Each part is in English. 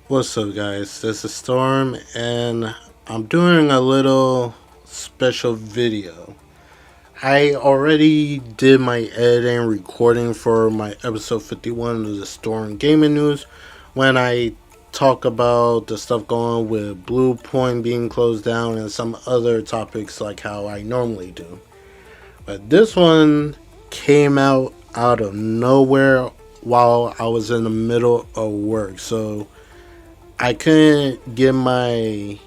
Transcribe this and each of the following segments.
What's up, guys? This is Storm, and I'm doing a little special video. I already did my editing and recording for my episode 51 of the Storm Gaming News when I talk about the stuff going with Blue Point being closed down and some other topics like how I normally do. But this one came out of nowhere while I was in the middle of work, so I couldn't get my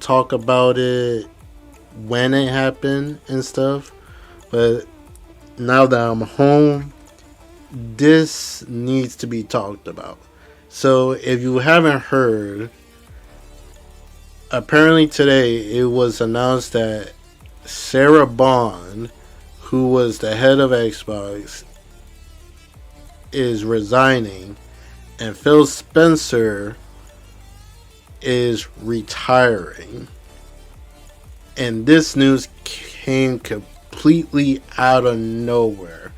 talk about it when it happened and stuff. But now that I'm home, this needs to be talked about. So if you haven't heard, apparently today it was announced that Sarah Bond, who was the head of Xbox, is resigning, and Phil Spencer is retiring. And this news came completely out of nowhere.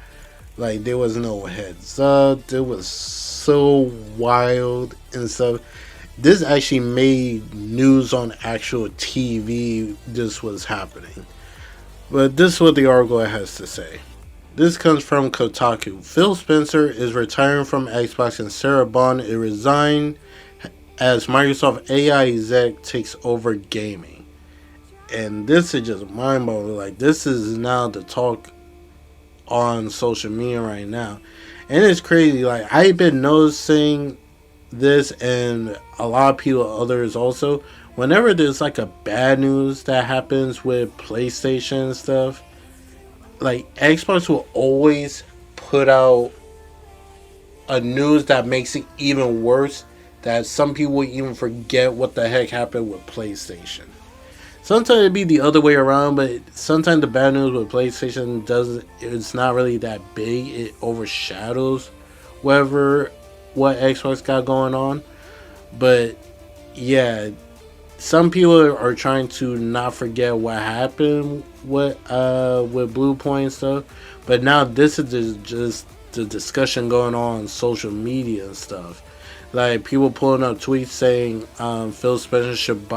Like, there was no heads up. It was so wild and stuff. This actually made news on actual TV. This was happening. But this is what the article has to say. This comes from Kotaku. Phil Spencer is retiring from Xbox and Sarah Bond is resigned as Microsoft AI exec takes over gaming. And this is just mind blowing. Like, this is now the talk on social media right now. And it's crazy. Like, I've been noticing this, and a lot of people, others also. Whenever there's like a bad news that happens with PlayStation and stuff, like, Xbox will always put out a news that makes it even worse, that some people will even forget what the heck happened with PlayStation. Sometimes it'd be the other way around, but sometimes the bad news with PlayStation doesn't. It's not really that big. It overshadows what Xbox got going on. But yeah, some people are trying to not forget what happened with Blue Point and stuff. But now this is just the discussion going on social media and stuff. Like, people pulling up tweets saying Phil Spencer should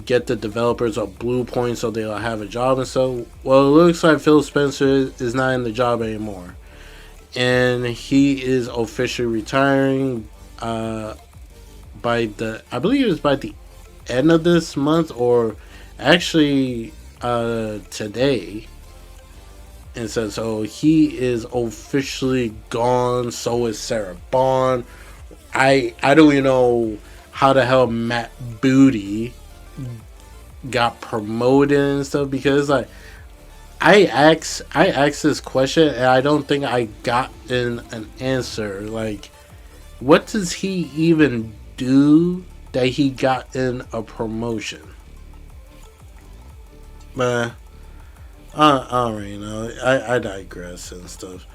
get the developers of Blue Point so they'll have a job and stuff. Well, it looks like Phil Spencer is not in the job anymore, and he is officially retiring I believe it was by the end of this month, or actually today. And so he is officially gone. So is Sarah Bond. I don't even know how the hell Matt Booty got promoted and stuff, because like I asked this question and I don't think I got an answer. Like, what does he even do that he got in a promotion? But I don't really know. I digress and stuff.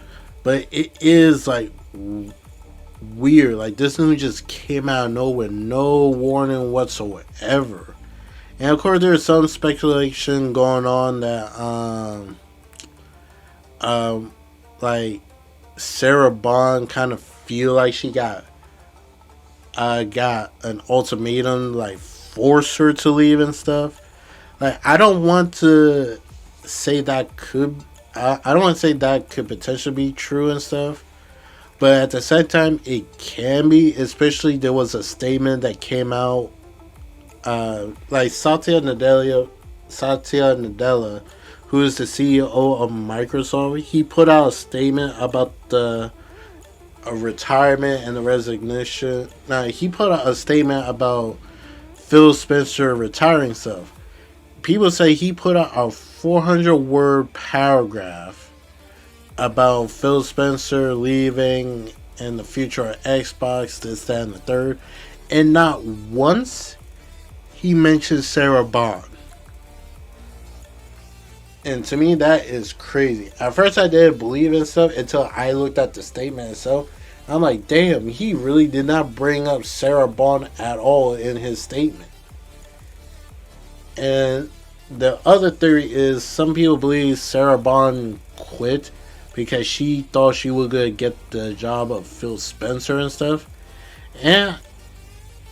But it is like weird. Like, this news just came out of nowhere, no warning whatsoever. And of course, there's some speculation going on that like, Sarah Bond kind of feel like she got an ultimatum, like, force her to leave and stuff. Like, I don't want to say that could. I don't want to say that could potentially be true and stuff. But at the same time, it can be. Especially, there was a statement that came out. Like, Satya Nadella, who is the CEO of Microsoft, he put out a statement about the retirement and the resignation. Now, he put out a statement about Phil Spencer retiring stuff. People say he put out a 400-word paragraph about Phil Spencer leaving and the future of Xbox, this, that, and the third. And not once he mentioned Sarah Bond. And to me, that is crazy. At first, I didn't believe in stuff until I looked at the statement itself. I'm like, damn, he really did not bring up Sarah Bond at all in his statement. And the other theory is some people believe Sarah Bond quit because she thought she was gonna get the job of Phil Spencer and stuff. And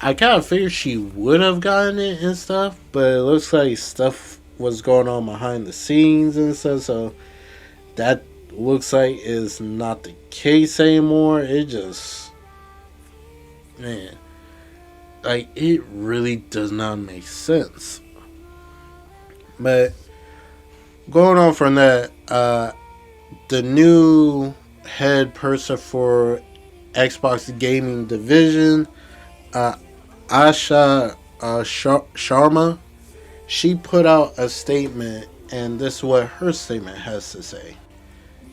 I kind of figured she would have gotten it and stuff, but it looks like stuff was going on behind the scenes and stuff, so that looks like is not the case anymore. It just, man, like, it really does not make sense. But going on from that, the new head person for Xbox gaming division, uh, Asha Sharma, she put out a statement, and this is what her statement has to say.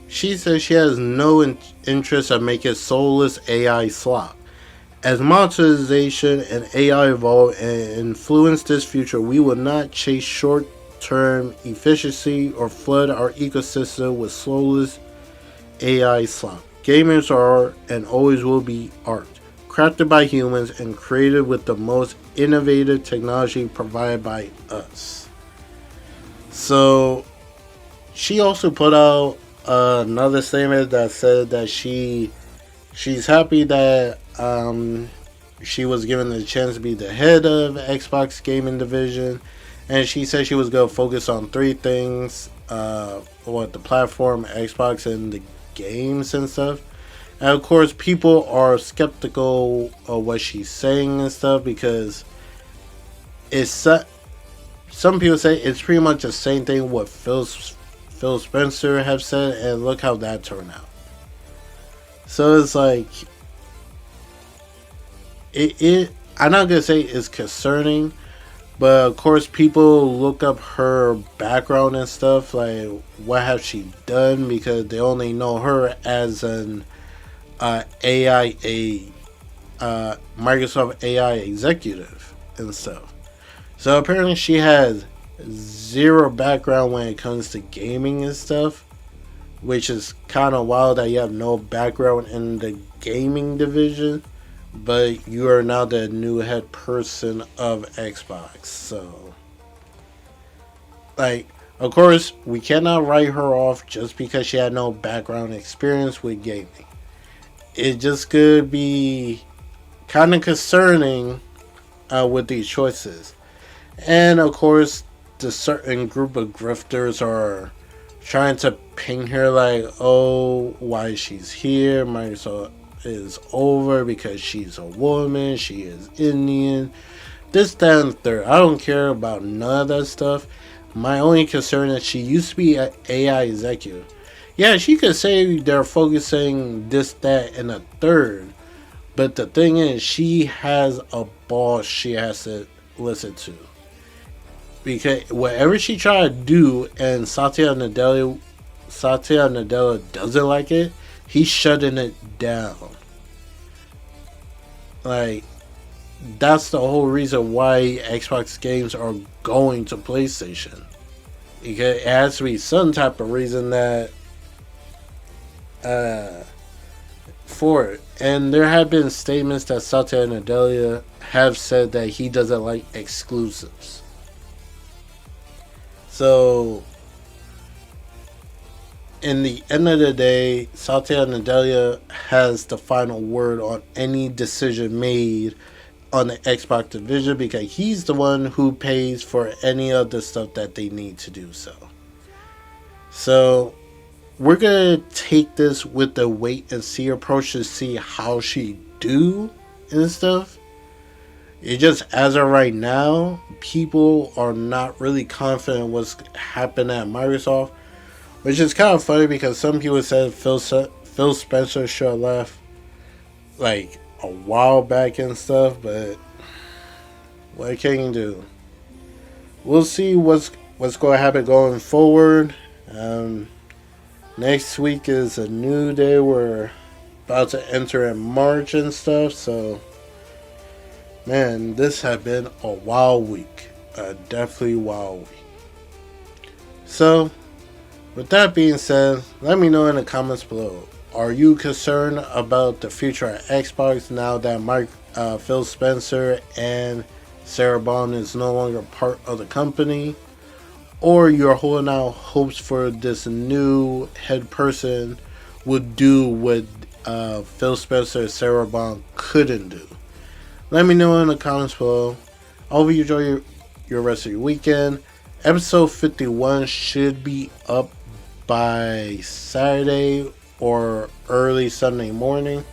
She says she has no interest in making soulless AI slop. As monetization and AI evolve and influence this future, we will not chase short-term efficiency or flood our ecosystem with soulless AI slop. Gamers are and always will be art, crafted by humans and created with the most innovative technology provided by us. So, she also put out another statement that said that she's happy that she was given the chance to be the head of Xbox gaming division, and she said she was going to focus on three things: the platform, Xbox, and the games and stuff. And of course, people are skeptical of what she's saying and stuff because it's some people say it's pretty much the same thing what Phil Spencer have said, and look how that turned out. So it's like it I'm not gonna say it's concerning, but of course people look up her background and stuff, like what have she done, because they only know her as an Microsoft AI executive and stuff. So apparently she has zero background when it comes to gaming and stuff, which is kind of wild that you have no background in the gaming division, but you are now the new head person of Xbox. So, like, of course, we cannot write her off just because she had no background experience with gaming. It just could be kind of concerning with these choices. And of course, the certain group of grifters are trying to ping her like, oh, why she's here. Microsoft is over because she's a woman. She is Indian. This, that, and third. I don't care about none of that stuff. My only concern is she used to be an AI executive. Yeah, she could say they're focusing this, that, and a third. But the thing is, she has a boss she has to listen to. Because whatever she tried to do and Satya Nadella doesn't like it, he's shutting it down. Like, that's the whole reason why Xbox games are going to PlayStation. Because it has to be some type of reason that for it. And there have been statements that Satya Nadella have said that he doesn't like exclusives. So, in the end of the day, Satya Nadella has the final word on any decision made on the Xbox division because he's the one who pays for any of the stuff that they need to do so. So, we're going to take this with the wait and see approach to see how she do and stuff. It just, as of right now, people are not really confident what's happened at Microsoft, which is kind of funny because some people said Phil Spencer should have left like a while back and stuff, but what can you do? We'll see what's going to happen going forward. Next week is a new day. We're about to enter in March and stuff, so man, this has been a wild week. A definitely wild week. So, with that being said, let me know in the comments below. Are you concerned about the future of Xbox now that Phil Spencer and Sarah Bond is no longer part of the company? or you're holding out hopes for this new head person would do what Phil Spencer and Sarah Bond couldn't do. Let me know in the comments below. I hope you enjoy your rest of your weekend. Episode 51 should be up by Saturday or early Sunday morning.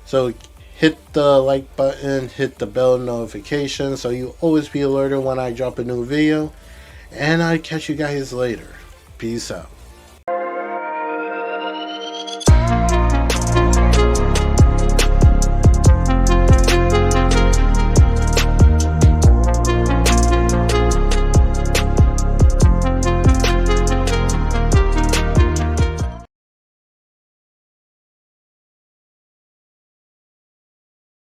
So hit the like button, hit the bell notification so you always be alerted when I drop a new video. And I'll catch you guys later. Peace out.